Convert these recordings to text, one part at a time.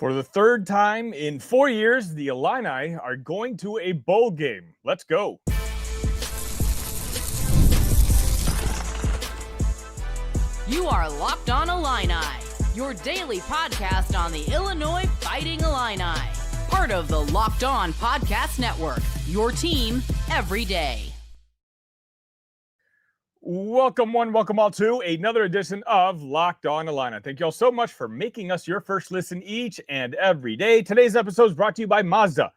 For the third time in 4 years, the Illini are going to a bowl game. Let's go. You are Locked On Illini, your daily podcast on the Illinois Fighting Illini. Part of the Locked On Podcast Network, your team every day. Welcome one, welcome all to another edition of Locked On Illini. Thank you all so much for making us your first listen each and every day. Today's episode is brought to you by Mazda.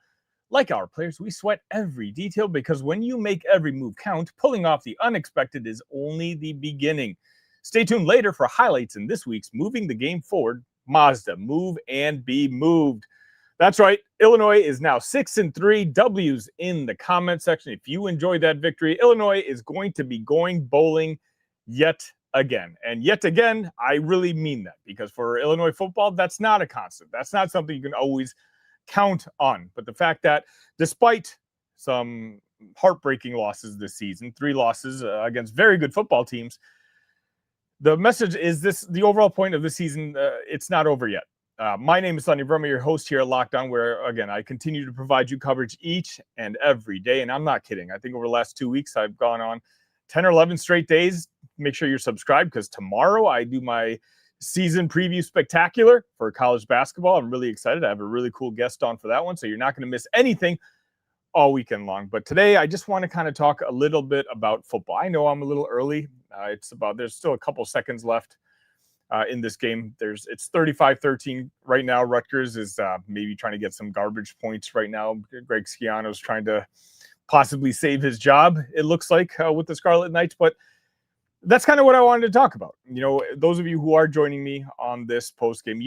Like our players, we sweat every detail because when you make every move count, pulling off the unexpected is only the beginning. Stay tuned later for highlights in this week's Moving the Game Forward, Mazda, Move and Be Moved. That's right, Illinois is now 6-3, W's in the comment section. If you enjoyed that victory, Illinois is going to be going bowling yet again. And yet again, I really mean that because for Illinois football, that's not a constant. That's not something you can always count on. But the fact that despite some heartbreaking losses this season, 3 losses against very good football teams, the message is this: the overall point of the season, it's not over yet. My name is Verma, your host here at Locked On, where, again, I continue to provide you coverage each and every day. And I'm not kidding. I think over the last 2 weeks, I've gone on 10 or 11 straight days. Make sure you're subscribed because tomorrow I do my season preview spectacular for college basketball. I'm really excited. I have a really cool guest on for that one, so you're not going to miss anything all weekend long. But today, I just want to kind of talk a little bit about football. I know I'm a little early. There's still a couple seconds left in this game. It's 35-13 right now. Rutgers is maybe trying to get some garbage points right now. Greg Schiano's trying to possibly save his job, it looks like, with the Scarlet Knights. But that's kind of what I wanted to talk about. You know, those of you who are joining me on this postgame,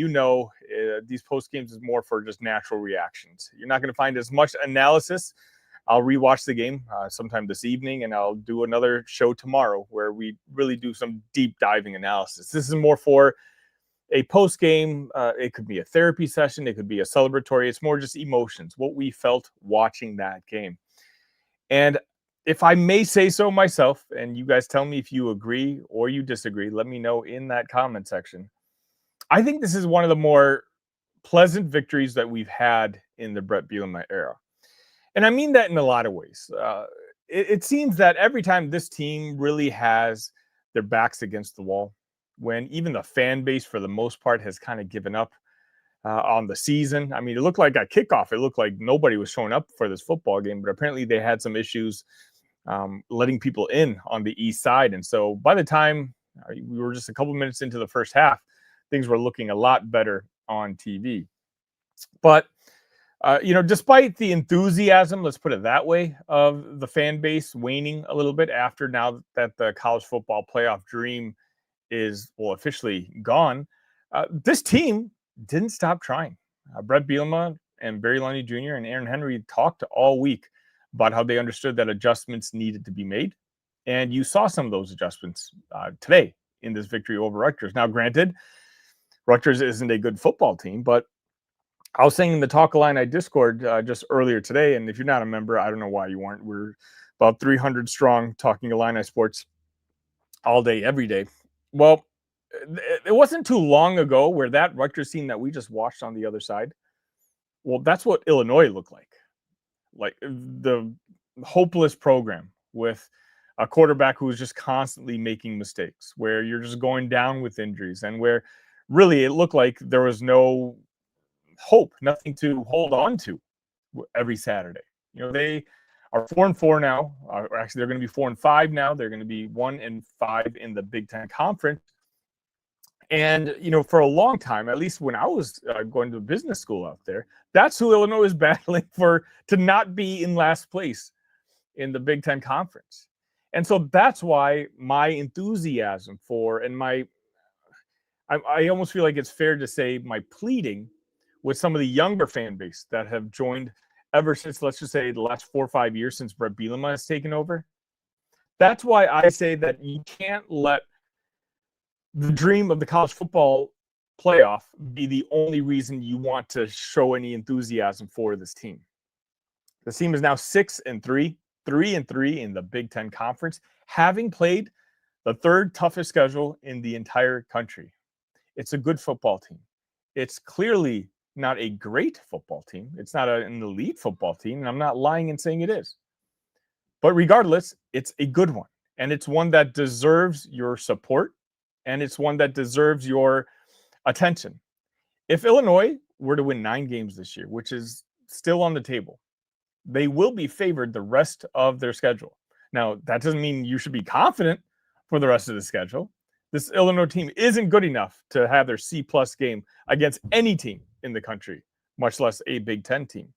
these postgames is more for just natural reactions. You're not going to find as much analysis. I'll rewatch the game sometime this evening, and I'll do another show tomorrow where we really do some deep diving analysis. This is more for a post game. It could be a therapy session. It could be a celebratory. It's more just emotions, what we felt watching that game. And if I may say so myself, and you guys tell me if you agree or you disagree, let me know in that comment section. I think this is one of the more pleasant victories that we've had in the Bret Bielema era. And I mean that in a lot of ways. It seems that every time this team really has their backs against the wall, when even the fan base, for the most part, has kind of given up on the season. I mean, it looked like at kickoff, it looked like nobody was showing up for this football game, but apparently they had some issues letting people in on the east side. And so by the time we were just a couple minutes into the first half, things were looking a lot better on TV. But despite the enthusiasm, let's put it that way, of the fan base waning a little bit after now that the college football playoff dream is, officially gone, this team didn't stop trying. Bret Bielema and Barry Lunney Jr. and Aaron Henry talked all week about how they understood that adjustments needed to be made. And you saw some of those adjustments today in this victory over Rutgers. Now, granted, Rutgers isn't a good football team, but I was saying in the Talk Illini Discord just earlier today, and if you're not a member, I don't know why you weren't. We're about 300 strong talking Illini sports all day, every day. Well, it wasn't too long ago where that Rutgers team that we just watched on the other side, well, that's what Illinois looked like. Like the hopeless program with a quarterback who was just constantly making mistakes, where you're just going down with injuries, and where really it looked like there was no hope, nothing to hold on to every Saturday. You know, they are 4-4 now. Actually, they're going to be 4-5 now. They're going to be 1-5 in the Big Ten Conference. And, for a long time, at least when I was going to business school out there, that's who Illinois is battling for, to not be in last place in the Big Ten Conference. And so that's why my enthusiasm for, and I almost feel like it's fair to say my pleading with some of the younger fan base that have joined ever since, let's just say, the last 4 or 5 years since Bret Bielema has taken over. That's why I say that you can't let the dream of the college football playoff be the only reason you want to show any enthusiasm for this team. The team is now 6-3, 3-3 in the Big Ten Conference, having played the 3rd toughest schedule in the entire country. It's a good football team. It's clearly not a great football team. It's not an elite football team, and I'm not lying in saying it is. But regardless, it's a good one, and it's one that deserves your support, and it's one that deserves your attention. If Illinois were to win 9 games this year, which is still on the table, they will be favored the rest of their schedule. Now, that doesn't mean you should be confident for the rest of the schedule. This Illinois team isn't good enough to have their C-plus game against any team in the country, much less a Big Ten team.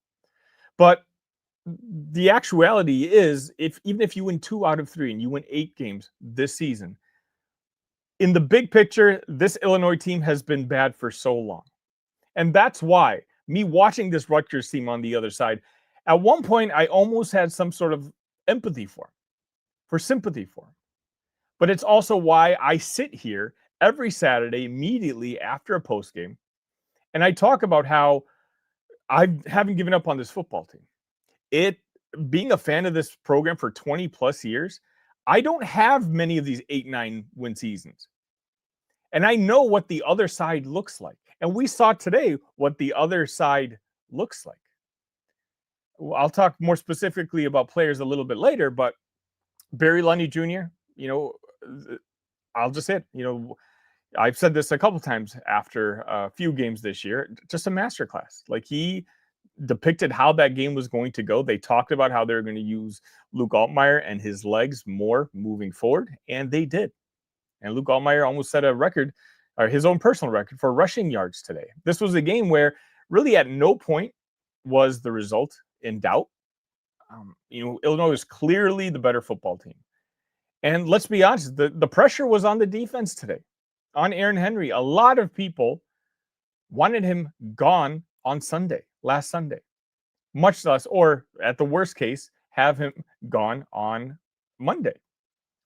But the actuality is, even if you win 2 out of 3 and you win 8 games this season, in the big picture, this Illinois team has been bad for so long. And that's why, me watching this Rutgers team on the other side, at one point, I almost had some sort of empathy for sympathy for him. But it's also why I sit here every Saturday immediately after a postgame, and I talk about how I haven't given up on this football team. Being a fan of this program for 20 plus years, I don't have many of these 8-9 win seasons. And I know what the other side looks like. And we saw today what the other side looks like. I'll talk more specifically about players a little bit later, but Barry Lunney Jr., I'll just say it, I've said this a couple times after a few games this year, just a masterclass. Like, he depicted how that game was going to go. They talked about how they're going to use Luke Altmyer and his legs more moving forward, and they did. And Luke Altmyer almost set a record, or his own personal record, for rushing yards today. This was a game where really at no point was the result in doubt. Illinois was clearly the better football team. And let's be honest, the pressure was on the defense today, on Aaron Henry. A lot of people wanted him gone on last Sunday, much less, or at the worst case, have him gone on Monday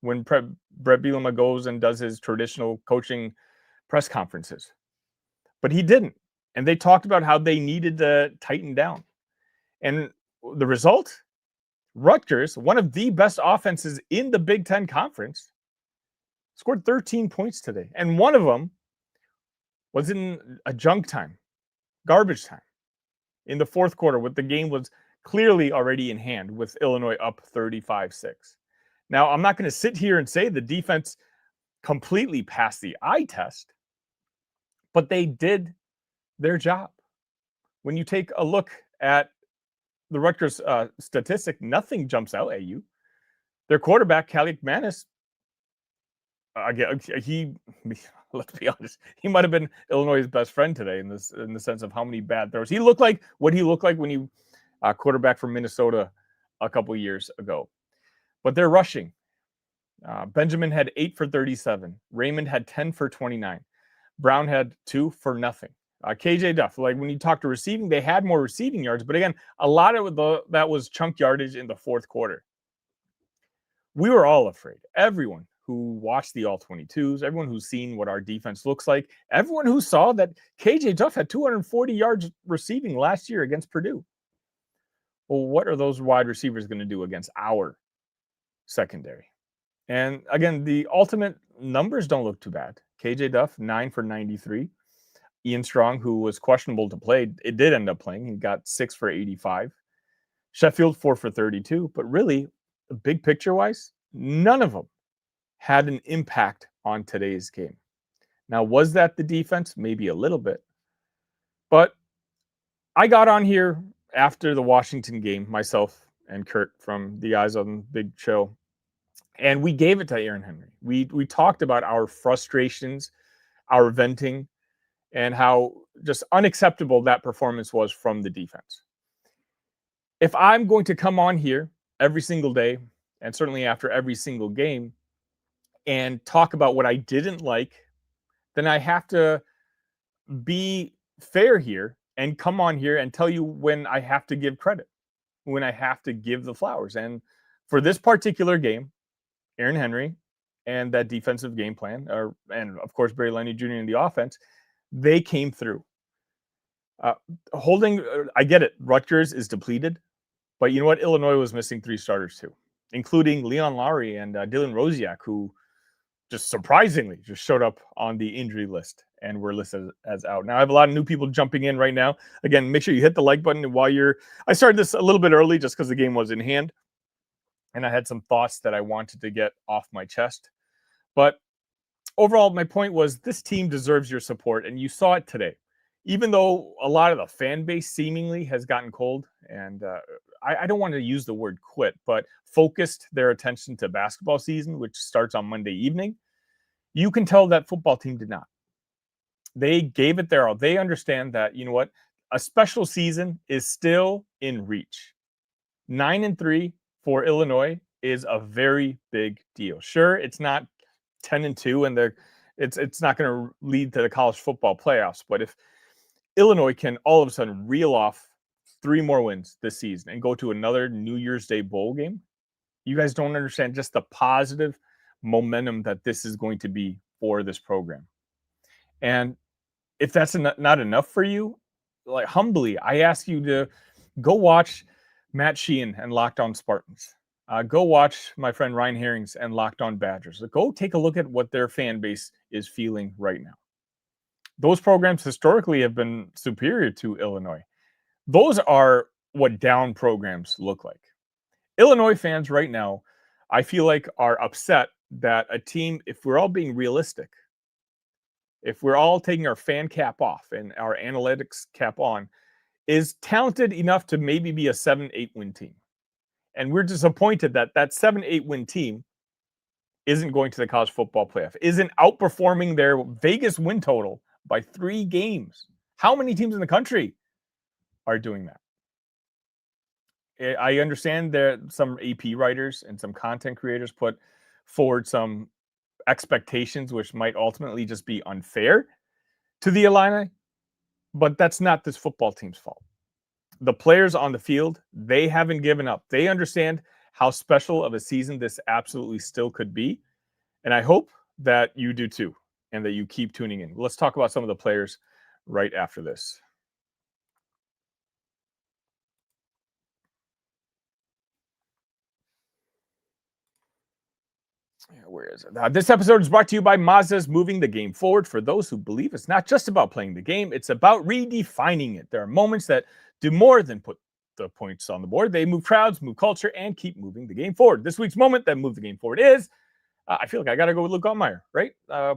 when Bret Bielema goes and does his traditional coaching press conferences. But he didn't. And they talked about how they needed to tighten down. And the result? Rutgers, one of the best offenses in the Big Ten Conference, scored 13 points today. And one of them was in a junk time, garbage time, in the fourth quarter, when the game was clearly already in hand with Illinois up 35-6. Now, I'm not going to sit here and say the defense completely passed the eye test, but they did their job. When you take a look at the Rutgers statistic, nothing jumps out at you. Their quarterback, Kalik Manis, let's be honest, he might have been Illinois' best friend today in the sense of how many bad throws. He looked like what he looked like when he quarterback from Minnesota a couple years ago. But they're rushing. Benjamin had 8 for 37. Raymond had 10 for 29. Brown had 2 for nothing. KJ Duff, like when you talk to receiving, they had more receiving yards. But again, a lot of that was chunk yardage in the fourth quarter. We were all afraid. Everyone who watched the All-22s, everyone who's seen what our defense looks like, everyone who saw that KJ Duff had 240 yards receiving last year against Purdue. Well, what are those wide receivers going to do against our secondary? And again, the ultimate numbers don't look too bad. KJ Duff, 9 for 93. Ian Strong, who was questionable to play, it did end up playing. He got 6 for 85. Sheffield, 4 for 32. But really, big picture-wise, none of them had an impact on today's game. Now, was that the defense? Maybe a little bit. But I got on here after the Washington game, myself and Kurt from the Eyes on the Big Show, and we gave it to Aaron Henry. We talked about our frustrations, our venting, and how just unacceptable that performance was from the defense. If I'm going to come on here every single day, and certainly after every single game, and talk about what I didn't like, then I have to be fair here and come on here and tell you when I have to give credit, when I have to give the flowers. And for this particular game, Aaron Henry and that defensive game plan, and of course Barry Lunney Jr. in the offense, they came through. I get it, Rutgers is depleted, but you know what? Illinois was missing 3 starters too, including Leon Lowry and Dylan Rosiak, who just surprisingly just showed up on the injury list and were listed as out. Now I have a lot of new people jumping in right now. Again, make sure you hit the like button while I started this a little bit early just because the game was in hand and I had some thoughts that I wanted to get off my chest. But overall, my point was this team deserves your support, and you saw it today. Even though a lot of the fan base seemingly has gotten cold, and I don't want to use the word quit, but focused their attention to basketball season, which starts on Monday evening, you can tell that football team did not. They gave it their all. They understand that, you know what, a special season is still in reach. 9-3 for Illinois is a very big deal. Sure, it's not 10-2, and it's not going to lead to the college football playoffs. But if Illinois can all of a sudden reel off 3 more wins this season and go to another New Year's Day bowl game, you guys don't understand just the positive momentum that this is going to be for this program. And if that's not enough for you, like humbly, I ask you to go watch Matt Sheehan and Locked On Spartans. Go watch my friend Ryan Herrings and Locked On Badgers. Go take a look at what their fan base is feeling right now. Those programs historically have been superior to Illinois. Those are what down programs look like. Illinois fans right now, I feel like, are upset that a team, if we're all being realistic, if we're all taking our fan cap off and our analytics cap on, is talented enough to maybe be a 7-8 win team. And we're disappointed that that 7-8 win team isn't going to the college football playoff, isn't outperforming their Vegas win total by 3 games. How many teams in the country are doing that? I understand that some AP writers and some content creators put forward some expectations, which might ultimately just be unfair to the Illini, but that's not this football team's fault. The players on the field, they haven't given up. They understand how special of a season this absolutely still could be. And I hope that you do too, and that you keep tuning in. Let's talk about some of the players right after this. Where is it? This episode is brought to you by Mazda's Moving the Game Forward. For those who believe it's not just about playing the game, it's about redefining it. There are moments that do more than put the points on the board. They move crowds, move culture, and keep moving the game forward. This week's moment that moved the game forward is, I feel like I got to go with Luke Altmyer, right?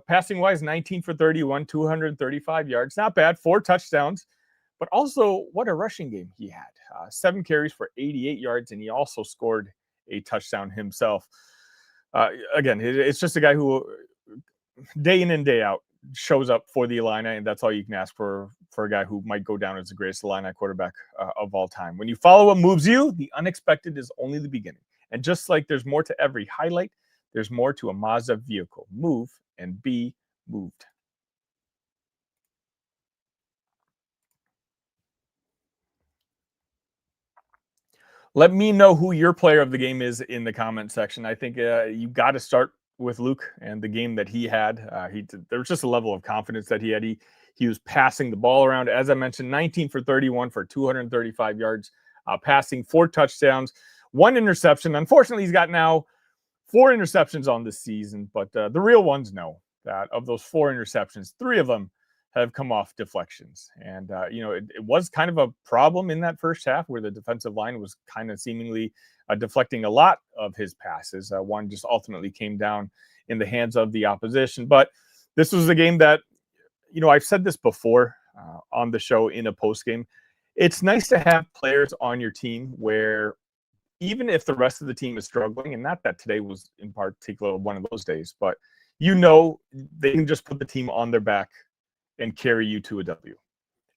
Passing-wise, 19 for 31, 235 yards. Not bad, 4 touchdowns. But also, what a rushing game he had. 7 carries for 88 yards, and he also scored a touchdown himself. Again, it's just a guy who day in and day out shows up for the Illini, and that's all you can ask for a guy who might go down as the greatest Illini quarterback of all time. When you follow what moves you, the unexpected is only the beginning. And just like there's more to every highlight, there's more to a Mazda vehicle. Move and be moved. Let me know who your player of the game is in the comment section. I think you got to start with Luke and the game that he had. There was just a level of confidence that he had. He was passing the ball around. As I mentioned, 19 for 31 for 235 yards, passing, 4 touchdowns, 1 interception. Unfortunately, he's got now 4 interceptions on this season, but the real ones know that of those 4 interceptions, 3 of them have come off deflections. And, it was kind of a problem in that first half where the defensive line was kind of seemingly deflecting a lot of his passes. One just ultimately came down in the hands of the opposition. But this was a game that, I've said this before on the show in a postgame. It's nice to have players on your team where even if the rest of the team is struggling, and not that today was in particular one of those days, but they can just put the team on their back and carry you to a W.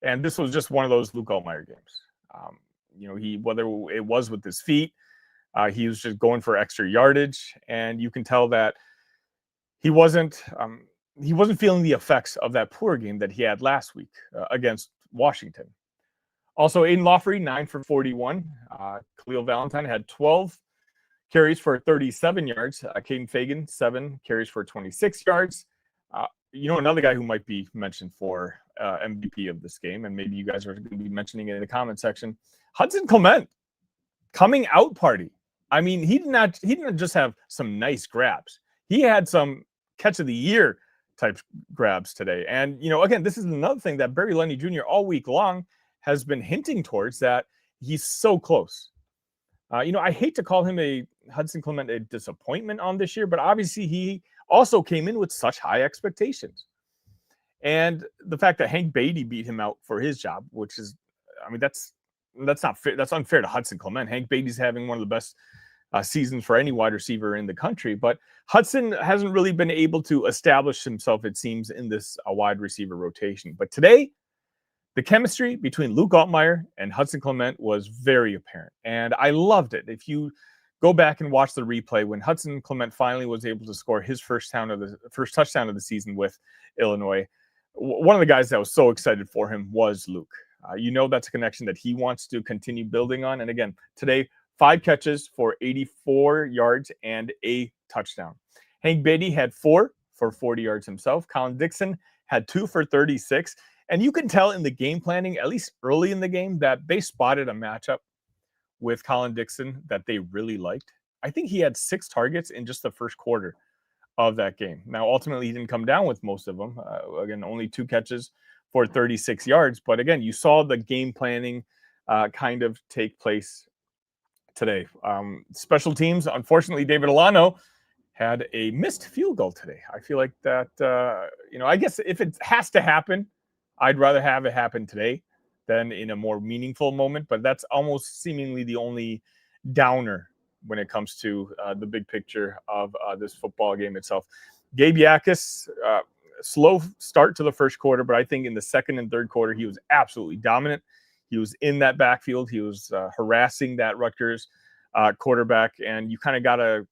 And this was just one of those Luke Altmyer games. Whether it was with his feet, he was just going for extra yardage, and you can tell that he wasn't feeling the effects of that poor game that he had last week against Washington. Also, Aiden Lawfrey, 9 for 41. Khalil Valentine had 12 carries for 37 yards. Caden Fagan, 7 carries for 26 yards. Another guy who might be mentioned for MVP of this game, and maybe you guys are going to be mentioning it in the comment section, Hudson Clement, coming out party. I mean, he didn't just have some nice grabs. He had some catch of the year type grabs today. And, again, this is another thing that Barry Lunney Jr. all week long has been hinting towards, that he's so close. I hate to call him Hudson Clement a disappointment on this year, but obviously he also came in with such high expectations. And the fact that Hank Beatty beat him out for his job, which is, that's not fair. That's unfair to Hudson Clement. Hank Beatty's having one of the best seasons for any wide receiver in the country, but Hudson hasn't really been able to establish himself, it seems, in this wide receiver rotation. But today, the chemistry between Luke Altmyer and Hudson Clement was very apparent, and I loved it. If you go back and watch the replay, when Hudson Clement finally was able to score his first touchdown of the season with Illinois, one of the guys that was so excited for him was Luke. That's a connection that he wants to continue building on. And again, today, 5 catches for 84 yards and a touchdown. Hank Beatty had 4 for 40 yards himself. Colin Dixon had 2 for 36. And you can tell in the game planning, at least early in the game, that they spotted a matchup with Colin Dixon that they really liked. I think he had 6 targets in just the first quarter of that game. Now, ultimately, he didn't come down with most of them. Again, only 2 catches for 36 yards. But again, you saw the game planning kind of take place today. Special teams, unfortunately, David Alano had a missed field goal today. I feel like that, I guess if it has to happen, I'd rather have it happen today than in a more meaningful moment. But that's almost seemingly the only downer when it comes to the big picture of this football game itself. Gabe Yakis, slow start to the first quarter, but I think in the second and third quarter, he was absolutely dominant. He was in that backfield. He was harassing that Rutgers quarterback, and you kind of got a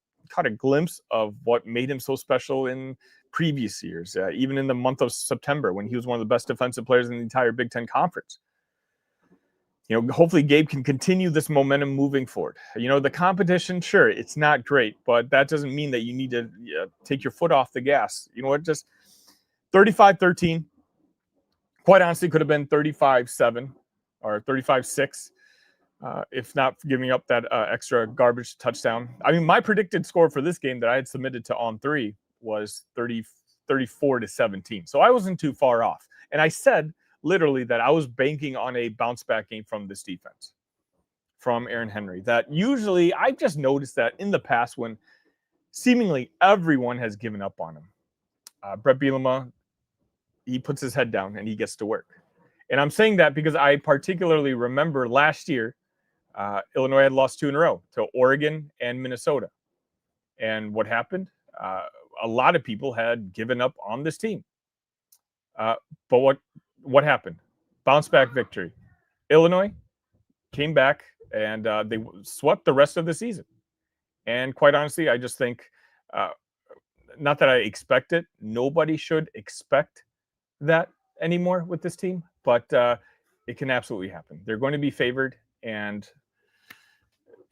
glimpse of what made him so special in previous years, even in the month of September when he was one of the best defensive players in the entire Big Ten Conference. Hopefully Gabe can continue this momentum moving forward. The competition, sure, it's not great, but that doesn't mean that you need to take your foot off the gas. Just 35-13. Quite honestly, could have been 35-7 or 35-6, if not giving up that extra garbage touchdown. My predicted score for this game that I had submitted to On3 was 34-17. So I wasn't too far off. And I said literally that I was banking on a bounce back game from this defense, from Aaron Henry. That usually I've just noticed that in the past when seemingly everyone has given up on him, Bret Bielema, he puts his head down and he gets to work. And I'm saying that because I particularly remember last year, Illinois had lost 2 in a row to Oregon and Minnesota. And what happened? A lot of people had given up on this team. But what happened? Bounce back victory. Illinois came back and they swept the rest of the season. And quite honestly, I just think, not that I expect it, nobody should expect that anymore with this team, but it can absolutely happen. They're going to be favored, and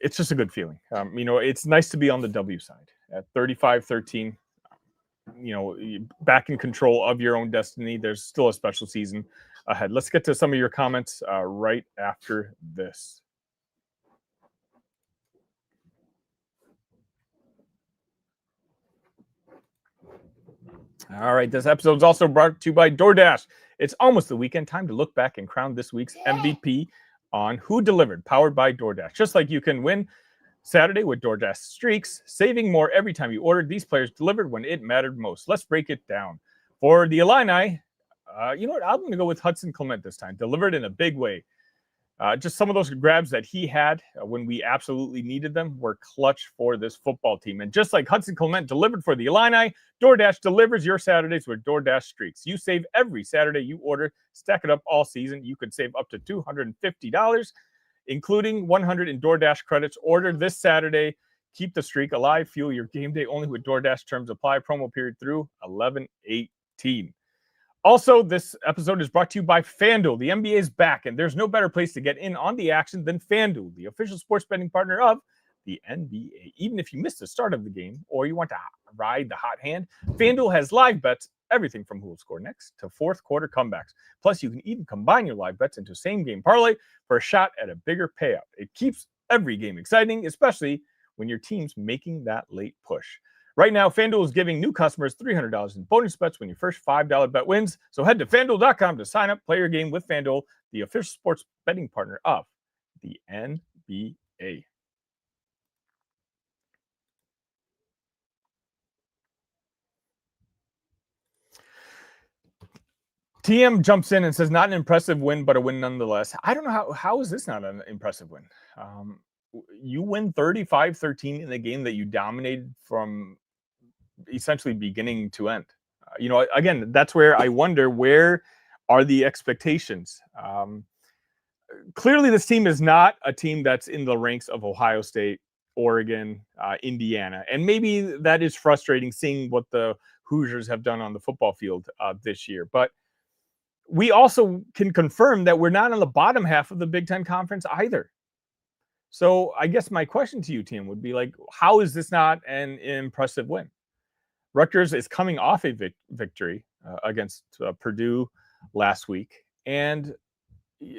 it's just a good feeling. It's nice to be on the W side at 35-13. Back in control of your own destiny. There's still a special season ahead. Let's get to some of your comments right after this. All right, this episode is also brought to you by DoorDash. It's almost the weekend. Time to look back and crown this week's MVP on Who Delivered, powered by DoorDash. Just like you can win Saturday with DoorDash Streaks, saving more every time you ordered. These players delivered when it mattered most. Let's break it down. For the Illini, you know what? I'm going to go with Hudson Clement this time. Delivered in a big way. Just some of those grabs that he had when we absolutely needed them were clutch for this football team. And just like Hudson Clement delivered for the Illini, DoorDash delivers your Saturdays with DoorDash Streaks. You save every Saturday you order. Stack it up all season. You could save up to $250, including 100 in DoorDash credits. Order this Saturday. Keep the streak alive. Fuel your game day only with DoorDash. Terms apply. Promo period through 11/18. Also, this episode is brought to you by FanDuel. The NBA is back, and there's no better place to get in on the action than FanDuel, the official sports betting partner of the NBA. Even if you missed the start of the game or you want to ride the hot hand, FanDuel has live bets, everything from who will score next to fourth quarter comebacks. Plus, you can even combine your live bets into same-game parlay for a shot at a bigger payout. It keeps every game exciting, especially when your team's making that late push. Right now, FanDuel is giving new customers $300 in bonus bets when your first $5 bet wins. So head to FanDuel.com to sign up, play your game with FanDuel, the official sports betting partner of the NBA. TM jumps in and says, not an impressive win, but a win nonetheless. I don't know how is this not an impressive win? You win 35-13 in a game that you dominated from essentially beginning to end. Again, that's where I wonder, where are the expectations? Clearly, this team is not a team that's in the ranks of Ohio State, Oregon, Indiana. And maybe that is frustrating, seeing what the Hoosiers have done on the football field this year. But we also can confirm that we're not on the bottom half of the Big Ten Conference either. So I guess my question to you, team, would be like, how is this not an impressive win? Rutgers is coming off a victory against Purdue last week, and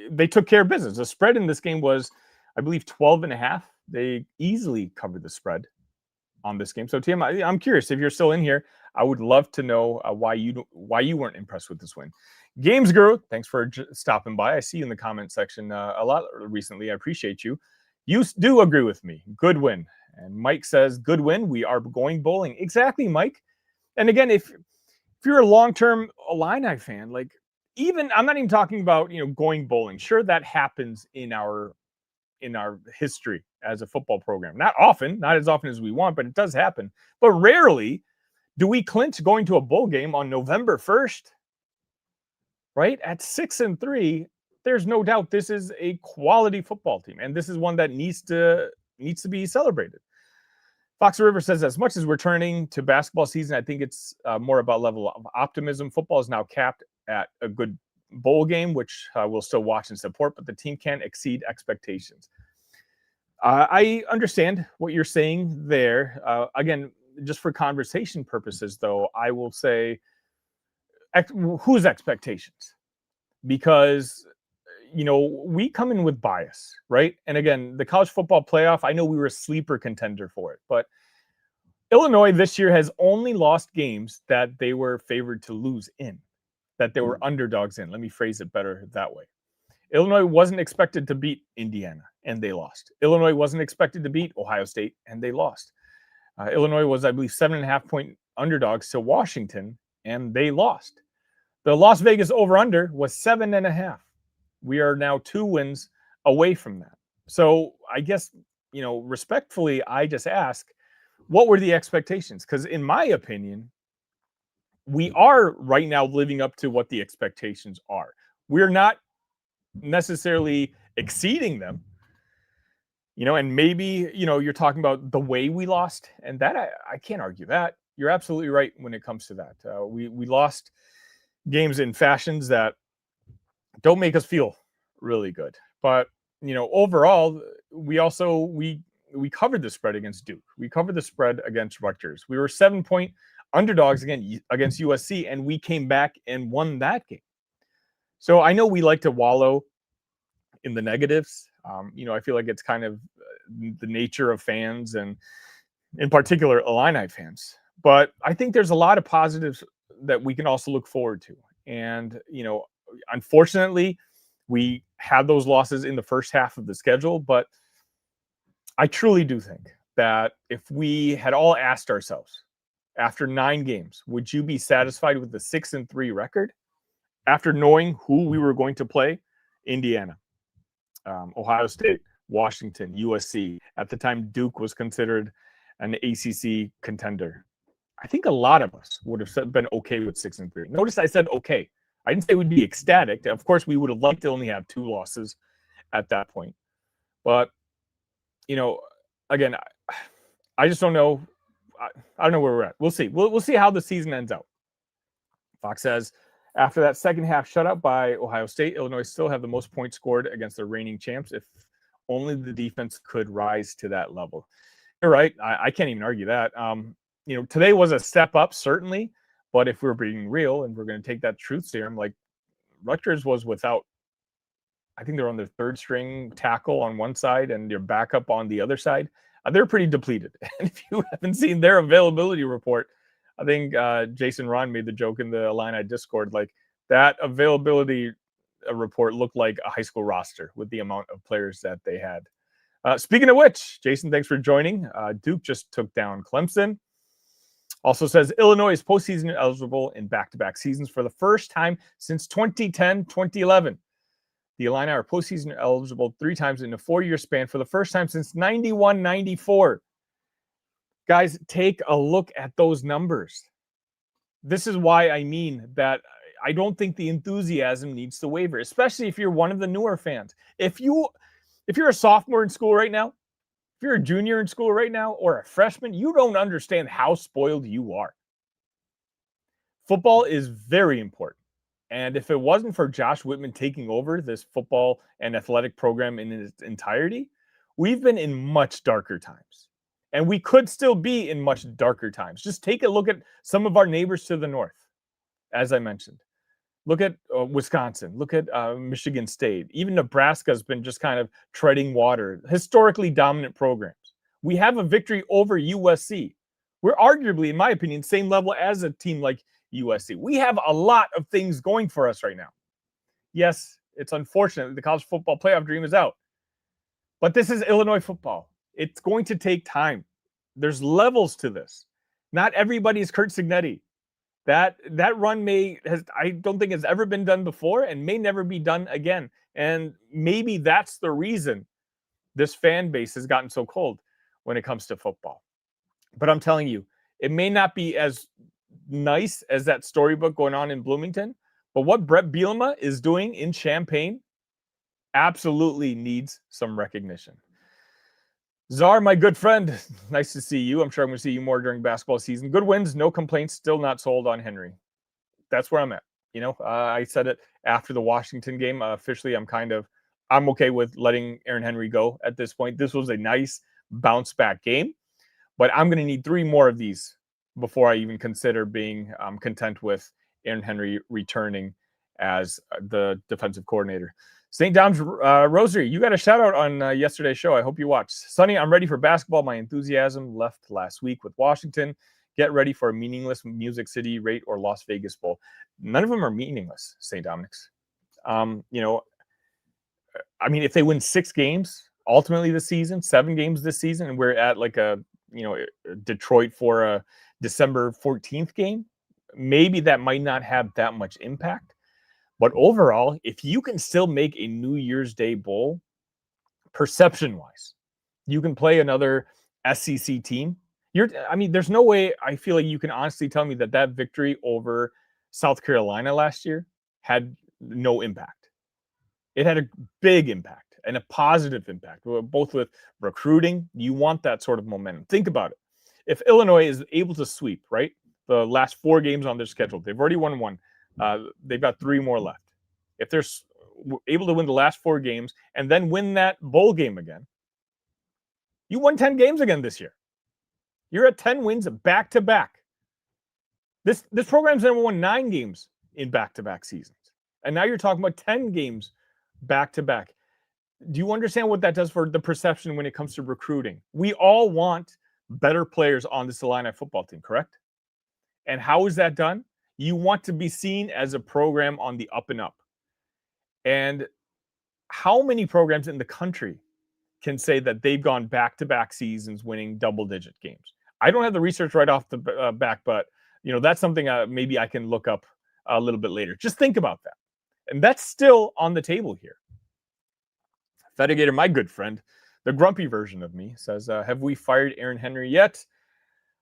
they took care of business. The spread in this game was, I believe, 12.5. They easily covered the spread on this game. So, Tim, I'm curious if you're still in here. I would love to know why you weren't impressed with this win. Games Guru, thanks for stopping by. I see you in the comment section a lot recently. I appreciate you. You do agree with me. Good win. And Mike says, good win. We are going bowling. Exactly, Mike. And again, if you're a long-term Illini fan, like, even, I'm not even talking about, going bowling. Sure, that happens in our history as a football program. Not often, not as often as we want, but it does happen. But rarely do we clinch going to a bowl game on November 1st, right? At 6-3, there's no doubt this is a quality football team, and this is one that needs to be celebrated. Fox River says, as much as we're turning to basketball season, I think it's more about level of optimism. Football is now capped at a good bowl game, which we'll still watch and support, but the team can't exceed expectations. I understand what you're saying there. Again, just for conversation purposes, though, I will say, whose expectations? Because, we come in with bias, right? And again, the college football playoff, I know we were a sleeper contender for it, but Illinois this year has only lost games that they were favored to lose in, that they were underdogs in. Let me phrase it better that way. Illinois wasn't expected to beat Indiana, and they lost. Illinois wasn't expected to beat Ohio State, and they lost. Illinois was, I believe, 7.5-point underdogs to Washington, and they lost. The Las Vegas over-under was 7.5. We are now 2 wins away from that. So I guess, respectfully, I just ask, what were the expectations? Because in my opinion, we are right now living up to what the expectations are. We're not necessarily exceeding them, and maybe, you're talking about the way we lost, and that I can't argue that. You're absolutely right when it comes to that. We lost games in fashions that don't make us feel really good. But, overall, we covered the spread against Duke. We covered the spread against Rutgers. We were 7-point underdogs against USC, and we came back and won that game. So I know we like to wallow in the negatives. I feel like it's kind of the nature of fans, and in particular Illini fans. But I think there's a lot of positives that we can also look forward to. And, unfortunately, we had those losses in the first half of the schedule, but I truly do think that if we had all asked ourselves after 9 games, would you be satisfied with the 6-3 record after knowing who we were going to play? Indiana, Ohio State, Washington, USC. At the time, Duke was considered an ACC contender. I think a lot of us would have been okay with 6-3. Notice I said okay. I didn't say we'd be ecstatic. Of course, we would have liked to only have 2 losses at that point. But, again, I just don't know. I don't know where we're at. We'll see. We'll see how the season ends out. Fox says, after that second half shutout by Ohio State, Illinois still have the most points scored against the reigning champs. If only the defense could rise to that level. You're right. I can't even argue that. Today was a step up, certainly. But if we're being real and we're going to take that truth serum, like Rutgers was without, I think they're on their 3rd string tackle on one side and their backup on the other side. they're pretty depleted. And if you haven't seen their availability report, I think Jason Ron made the joke in the Illini Discord, like that availability report looked like a high school roster with the amount of players that they had. Speaking of which, Jason, thanks for joining. Duke just took down Clemson. Also says Illinois is postseason eligible in back-to-back seasons for the first time since 2010-2011. The Illini are postseason eligible 3 times in a 4-year span for the first time since 91-94. Guys, take a look at those numbers. This is why I mean that I don't think the enthusiasm needs to waver, especially if you're one of the newer fans. If you're a sophomore in school right now, if you're a junior in school right now, or a freshman, you don't understand how spoiled you are. Football is very important. And if it wasn't for Josh Whitman taking over this football and athletic program in its entirety, we've been in much darker times. And we could still be in much darker times. Just take a look at some of our neighbors to the north, as I mentioned. Look at Wisconsin. Look at Michigan State. Even Nebraska has been just kind of treading water. Historically dominant programs. We have a victory over USC. We're arguably, in my opinion, same level as a team like USC. We have a lot of things going for us right now. Yes, it's unfortunate the college football playoff dream is out. But this is Illinois football. It's going to take time. There's levels to this. Not everybody is Curt Cignetti. That run I don't think has ever been done before and may never be done again. And maybe that's the reason this fan base has gotten so cold when it comes to football. But I'm telling you, it may not be as nice as that storybook going on in Bloomington, but what Bret Bielema is doing in Champaign absolutely needs some recognition. Czar, my good friend, nice to see you. I'm sure I'm going to see you more during basketball season. Good wins, no complaints, still not sold on Henry. That's where I'm at. I said it after the Washington game. Officially, I'm okay with letting Aaron Henry go at this point. This was a nice bounce back game, but I'm going to need 3 more of these before I even consider being content with Aaron Henry returning as the defensive coordinator. St. Dom's Rosary, you got a shout out on yesterday's show. I hope you watched. Sonny, I'm ready for basketball. My enthusiasm left last week with Washington. Get ready for a meaningless Music City, Rate, or Las Vegas Bowl. None of them are meaningless, St. Dominic's. If they win 6 games ultimately this season, 7 games this season, and we're at like Detroit for a December 14th game, maybe that might not have that much impact. But overall, if you can still make a New Year's Day bowl, perception-wise, you can play another SEC team. There's no way I feel like you can honestly tell me that victory over South Carolina last year had no impact. It had a big impact and a positive impact, both with recruiting. You want that sort of momentum. Think about it. If Illinois is able to sweep, right, the last 4 games on their schedule, they've already won 1. They've got 3 more left. If they're able to win the last 4 games and then win that bowl game again, you won 10 games again this year. You're at 10 wins back-to-back. This program's never won 9 games in back-to-back seasons. And now you're talking about 10 games back-to-back. Do you understand what that does for the perception when it comes to recruiting? We all want better players on this Illini football team, correct? And how is that done? You want to be seen as a program on the up and up. And how many programs in the country can say that they've gone back-to-back seasons winning double-digit games? I don't have the research right off the back, but that's something maybe I can look up a little bit later. Just think about that. And that's still on the table here. Fedigator, my good friend, the grumpy version of me, says, have we fired Aaron Henry yet?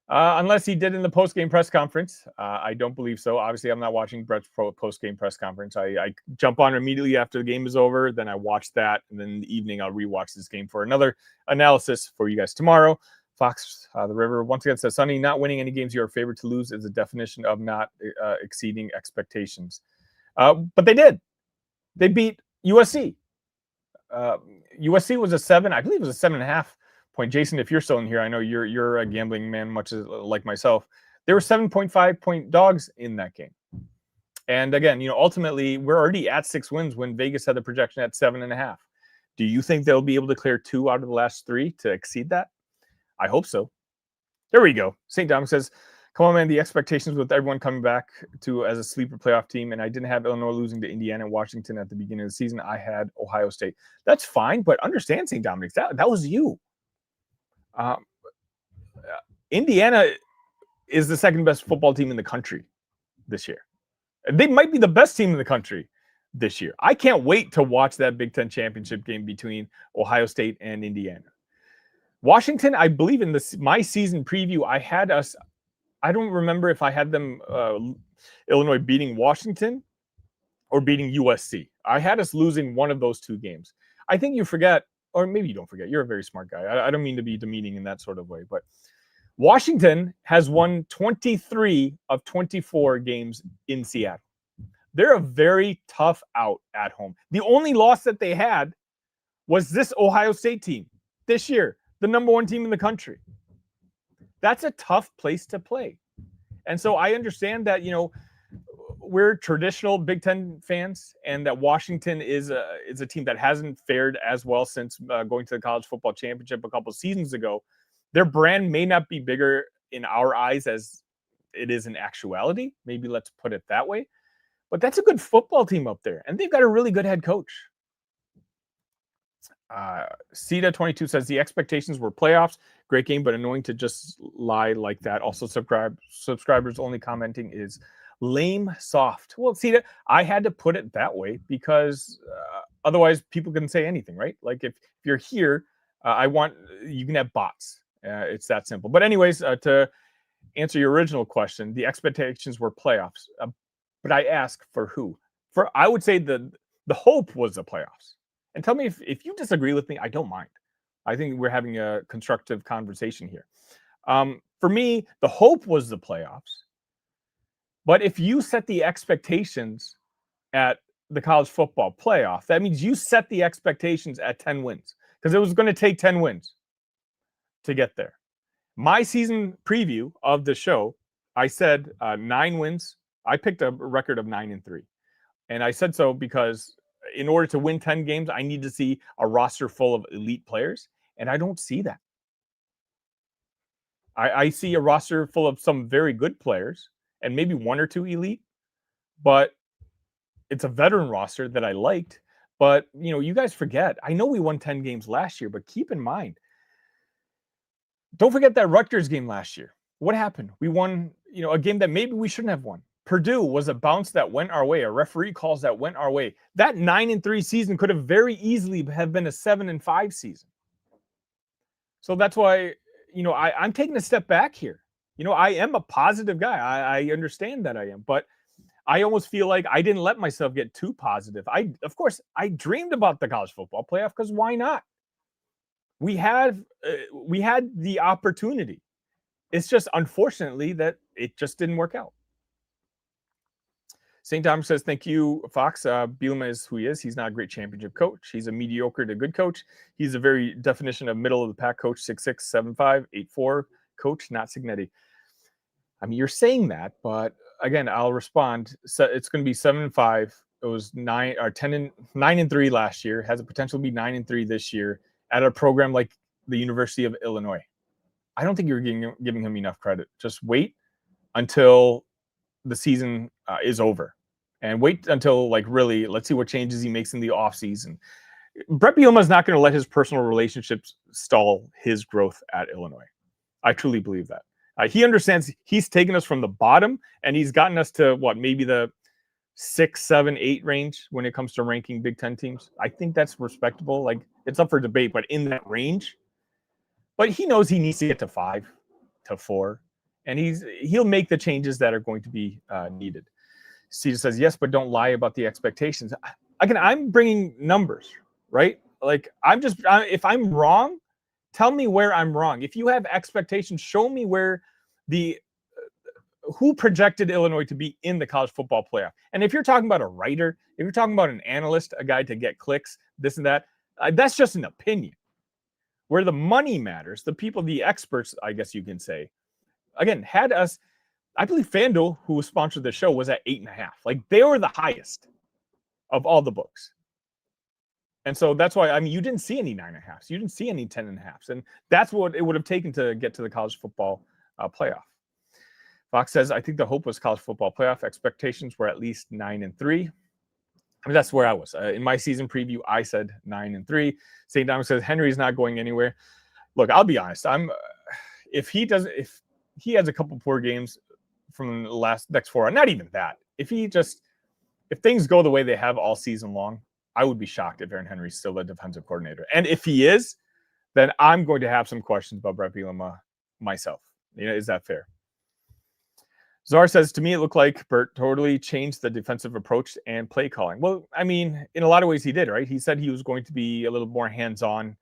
Unless he did in the post-game press conference. I don't believe so. Obviously, I'm not watching Bret's post-game press conference. I jump on immediately after the game is over. Then I watch that. And then in the evening, I'll rewatch this game for another analysis for you guys tomorrow. Fox, the River, once again says, Sonny, not winning any games you are favored to lose is a definition of not exceeding expectations. But they did. They beat USC. USC was a 7. I believe it was a 7.5 point. Jason, if you're still in here, I know you're a gambling man, much as like myself. There were 7.5 point dogs in that game. And again, ultimately, we're already at 6 wins when Vegas had the projection at 7.5. Do you think they'll be able to clear 2 out of the last 3 to exceed that? I hope so. There we go. St. Dominic says, come on, man, the expectations with everyone coming back to as a sleeper playoff team, and I didn't have Illinois losing to Indiana and Washington at the beginning of the season. I had Ohio State. That's fine, but understand, St. Dominic, that was you. Indiana is the second best football team in the country this year. They might be the best team in the country this year. I can't wait to watch that Big Ten championship game between Ohio State and Indiana. Washington, I believe in my season preview, I had us, I don't remember if I had them, Illinois beating Washington or beating USC. I had us losing one of those two games. I think you forget, or maybe you don't forget. You're a very smart guy. I don't mean to be demeaning in that sort of way, but Washington has won 23 of 24 games in Seattle. They're a very tough out at home. The only loss that they had was this Ohio State team this year, the number one team in the country. That's a tough place to play. And so I understand that, we're traditional Big Ten fans, and that Washington is a team that hasn't fared as well since going to the college football championship a couple seasons ago. Their brand may not be bigger in our eyes as it is in actuality. Maybe let's put it that way. But that's a good football team up there, and they've got a really good head coach. Cita22 says the expectations were playoffs. Great game, but annoying to just lie like that. Also, subscribers only commenting is lame soft. Well, Cita, I had to put it that way because otherwise people can say anything, right? Like if you're here, you can have bots. It's that simple. But anyways, to answer your original question, the expectations were playoffs. But I ask for who? I would say the hope was the playoffs. And tell me if you disagree with me, I don't mind. I think we're having a constructive conversation here. For me, the hope was the playoffs. But if you set the expectations at the college football playoff, that means you set the expectations at 10 wins because it was going to take 10 wins to get there. My season preview of the show, I said 9 wins. I picked a record of 9-3. And I said so because in order to win 10 games, I need to see a roster full of elite players. And I don't see that. I see a roster full of some very good players and maybe 1 or 2 elite. But it's a veteran roster that I liked. But, you guys forget. I know we won 10 games last year, but keep in mind, don't forget that Rutgers game last year. What happened? We won, a game that maybe we shouldn't have won. Purdue was a bounce that went our way, a referee calls that went our way. That 9-3 season could have very easily have been a 7-5 season. So that's why, I'm taking a step back here. I am a positive guy. I understand that I am, but I almost feel like I didn't let myself get too positive. Of course, I dreamed about the college football playoff because why not? We had the opportunity. It's just unfortunately that it just didn't work out. St. Thomas says, thank you, Fox. Bielema is who he is. He's not a great championship coach. He's a mediocre to good coach. He's a very definition of middle of the pack coach, 6'6", 7'5", 8'4", coach, not Signetti. I mean, you're saying that, but again, I'll respond. So it's going to be 7-5. It was 9-3 last year. Has the potential to be 9-3 this year at a program like the University of Illinois. I don't think you're giving him enough credit. Just wait until the season is over, and wait until really let's see what changes he makes in the offseason. Bret Bielema is not going to let his personal relationships stall his growth at Illinois. I truly believe that. He understands he's taken us from the bottom and he's gotten us to maybe the 6, 7, 8 range when it comes to ranking Big Ten teams. I think that's respectable. It's up for debate, but in that range. But he knows he needs to get to 5 to 4. And he'll make the changes that are going to be needed. Cedar says, yes, but don't lie about the expectations. Again, I'm bringing numbers, right? If I'm wrong, tell me where I'm wrong. If you have expectations, show me where who projected Illinois to be in the college football playoff. And if you're talking about a writer, if you're talking about an analyst, a guy to get clicks, this and that, that's just an opinion. Where the money matters, the people, the experts, I guess you can say, again, had us, I believe FanDuel, who sponsored the show, was at 8.5. They were the highest of all the books. And so that's why, I mean, you didn't see any 9.5s. You didn't see any 10.5s. And that's what it would have taken to get to the college football playoff. Fox says, I think the hope was college football playoff. Expectations were at least 9-3. I mean, that's where I was. In my season preview, I said 9-3. St. Dominic says, Henry's not going anywhere. Look, I'll be honest. If he has a couple poor games from the next 4, not even that. If things go the way they have all season long, I would be shocked if Aaron Henry's still the defensive coordinator. And if he is, then I'm going to have some questions about Bret Bielema myself. Is that fair? Czar says, to me, it looked like Bert totally changed the defensive approach and play calling. Well, I mean, in a lot of ways he did, right? He said he was going to be a little more hands-on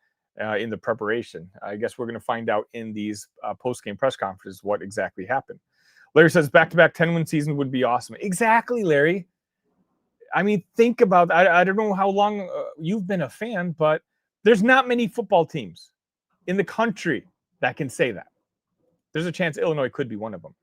in the preparation. I guess we're going to find out in these post-game press conferences what exactly happened. Larry says, back-to-back 10-win season would be awesome. Exactly, Larry. I mean, think about that. I don't know how long you've been a fan, but there's not many football teams in the country that can say that. There's a chance Illinois could be one of them.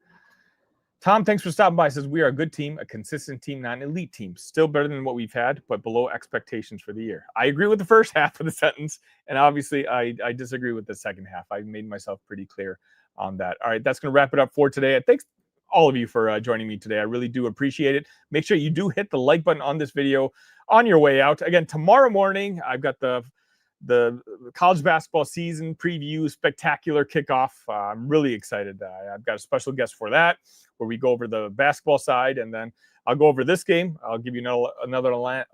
Tom, thanks for stopping by. Says, we are a good team, a consistent team, not an elite team. Still better than what we've had, but below expectations for the year. I agree with the first half of the sentence, and obviously I disagree with the second half. I made myself pretty clear on that. All right, that's going to wrap it up for today. Thanks all of you for joining me today. I really do appreciate it. Make sure you do hit the like button on this video on your way out. Again, tomorrow morning, I've got the college basketball season preview spectacular kickoff. I'm really excited. I've got a special guest for that, where we go over the basketball side, and then I'll go over this game. I'll give you another I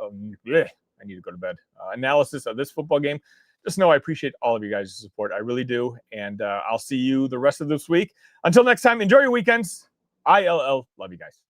need to go to bed. Analysis of this football game. Just know I appreciate all of you guys' support. I really do. And I'll see you the rest of this week. Until next time, enjoy your weekends. ILL. Love you guys.